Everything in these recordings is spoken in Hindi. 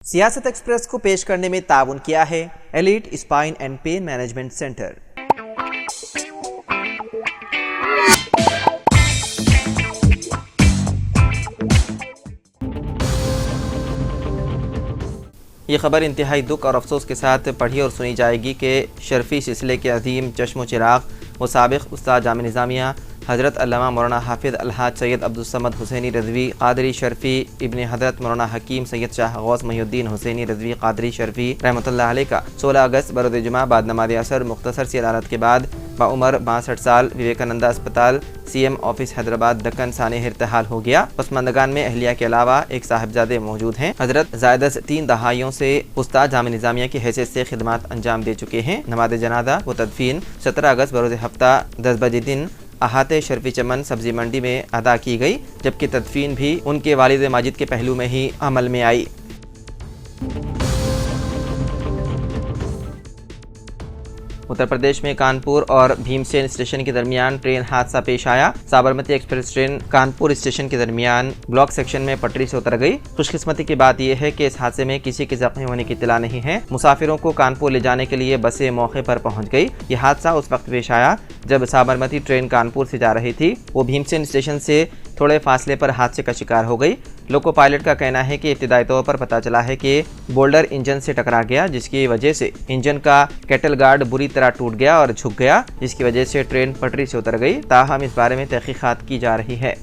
सियासत एक्सप्रेस को पेश करने में ताउन किया है elite spine and pain management centre. ये खबर इंतहाई दुख और अफसोस के साथ पढ़ी और सुनी जाएगी कि शर्फी सिलसिले के अजीम चश्मो चिराग व साबिक़ उस्ताद जामे निज़ामिया हज़रत अल्लामा मौलाना हाफिज़ अलहाज सैयद अब्दुल समद हुसैनी रज़वी क़ादरी शर्फी इब्ने हज़रत मौलाना हकीम सैयद शाह गौस महिउद्दीन हुसैनी रज़वी क़ादरी शर्फी रहमतुल्लाह अलैह का 16 अगस्त बरोज़ जुमा बाद नमाज़ असर मुख्तसर सी अदालत के बाद बाउमर 62 साल विवेकानंदा अस्पताल CM ऑफिस हैदराबाद दक्कन साने इर्तिहाल हो गया। पसमानदगान में अहलिया के अलावा एक साहिबजादे मौजूद हैं। हज़रत ज़ायदस 3 दहाइयों से उस्ताद जामे निज़ामिया की हैसियत से खिदमात अंजाम दे चुके हैं। नमाज जनाजा व तदफीन 17 अगस्त बरोज़ हफ्ता 10 बजे दिन अहाते शर्फी चमन सब्जी मंडी में अदा की गई, जबकि तदफीन भी उनके वालिद माजिद के पहलू में ही अमल में आई। उत्तर प्रदेश में कानपुर और भीमसेन स्टेशन के दरमियान ट्रेन हादसा पेश आया। Sabarmati express train Kanpur station के दरमियान ब्लॉक सेक्शन में पटरी से उतर गई। खुशकिस्मती की बात यह है कि इस हादसे में किसी के जख्मी होने की इत्तला नहीं है। मुसाफिरों को कानपुर ले जाने के लिए बसें मौके पर पहुंच गई। यह हादसा उस वक्त पेश आया जब साबरमती ट्रेन कानपुर से जा रही थी। वो भीमसेन स्टेशन से थोड़े फासले पर हादसे का शिकार हो गई। लोको पायलट का कहना है कि इब्तिदाई तौर पर पता चला है कि बोल्डर इंजन से टकरा गया, जिसकी वजह से इंजन का कैटल गार्ड बुरी तरह टूट गया और झुक गया, जिसकी वजह से ट्रेन पटरी से उतर गई। ताहम इस बारे में तहकीकात की जा रही है।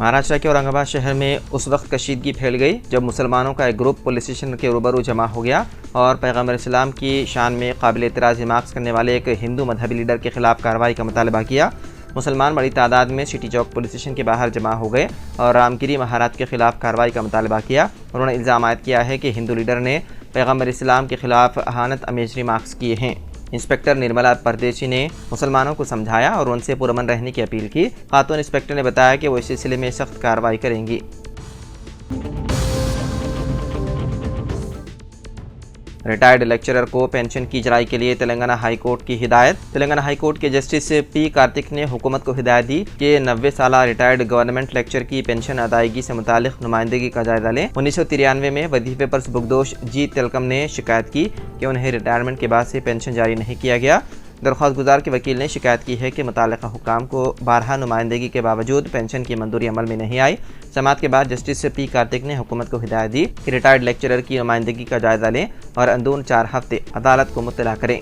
महाराष्ट्र के औरंगाबाद शहर में उस वक्त कशीदगी फैल गई जब मुसलमानों का एक ग्रुप पुलिस स्टेशन के रूबरू जमा हो गया और पैगम्बर इस्लाम की शान में काबिल एतराज़ रिमार्क्स करने वाले एक हिंदू मजहबी लीडर के खिलाफ कार्रवाई का मुतालबा किया। मुसलमान बड़ी तादाद में सिटी चौक पुलिस स्टेशन के बाहर जमा हो गए और रामगिरी महाराज के खिलाफ कार्रवाई का मुतालबा किया। उन्होंने इल्ज़ाम आयद किया है कि हिंदू लीडर ने पैगम्बर इस्लाम के खिलाफ अहानत अमेज रिमार्क्स किए हैं। इंस्पेक्टर निर्मला परदेशी ने मुसलमानों को समझाया और उनसे पुरअमन रहने की अपील की। खातून इंस्पेक्टर ने बताया कि वो इस सिलसिले में सख्त कार्रवाई करेंगी। रिटायर्ड लेक्चरर को पेंशन की इजराई के लिए तेलंगाना हाई कोर्ट की हिदायत। तेलंगाना हाई कोर्ट के जस्टिस P कार्तिक ने हुकूमत को हिदायत दी कि 90 साल रिटायर्ड गवर्नमेंट लेक्चर की पेंशन अदायगी से मुतालिक नुमाइंदगी का जायजा लें। 1993 में वजीफे पर सुबुकदोश जी तेलकम ने शिकायत की कि उन्हें रिटायरमेंट के बाद से पेंशन जारी नहीं किया गया। दरख्वास्त गुजार के वकील ने शिकायत की है कि मुतालिका हुक्काम को बारहा नुमाइंदगी के बावजूद पेंशन की मंजूरी अमल में नहीं आई। समाअत के बाद जस्टिस P कार्तिक ने हुकूमत को हिदायत दी कि रिटायर्ड लेक्चरर की नुमाइंदगी का जायजा लें और अंदून 4 हफ्ते अदालत को मुत्तला करें।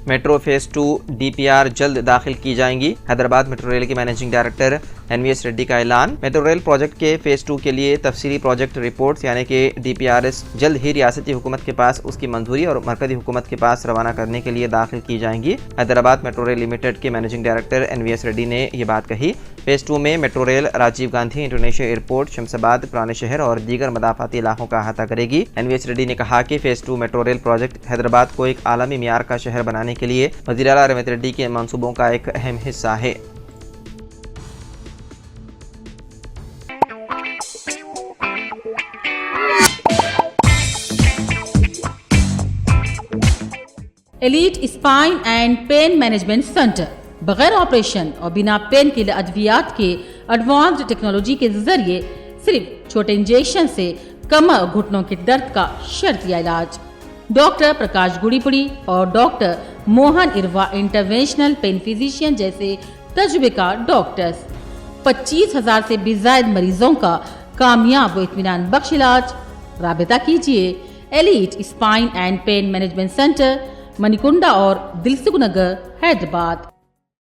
मेट्रो फेज़ 2 DPR जल्द दाखिल की जाएंगी। हैदराबाद मेट्रो रेल के मैनेजिंग डायरेक्टर NVS रेड्डी का ऐलान। मेट्रो रेल प्रोजेक्ट के फेज़ 2 के लिए तफसीली प्रोजेक्ट रिपोर्ट्स यानी कि DPRS जल्द ही रियासती हुकूमत के पास उसकी मंजूरी और मरकजी हुकूमत के पास रवाना करने के लिए दाखिल की जाएंगी। हैदराबाद मेट्रो रेल लिमिटेड के मैनेजिंग डायरेक्टर NVS रेड्डी ने यह बात कही। फेज़ 2 में metro rail Rajiv Gandhi international airport, Shamshabad, पुराने शहर और दीगर मदाफाती इलाकों का अहाता करेगी। NVS रेड्डी ने कहा कि phase 2 metro rail project Hyderabad को एक आलमी मियार का शहर बनाने के लिए वज़ीर आला रेवंत रेड्डी के मंसूबों का एक अहम हिस्सा है। Elite spine and pain management centre बगैर ऑपरेशन और बिना पेन के अद्वियात के एडवांस्ड टेक्नोलॉजी के जरिए सिर्फ छोटे इंजेक्शन से कमर और घुटनों के दर्द का शर्तिया इलाज। डॉक्टर प्रकाश गुड़ीपुड़ी और doctor Mohan Irva interventional pain physician जैसे तजुर्बेकार डॉक्टर्स 25,000 से भी ज्यादा मरीजों का कामयाब व इत्मीनान बख्श इलाज। राबिता कीजिए elite spine and pain management centre, Manikunda और दिलसुख नगर, हैदराबाद।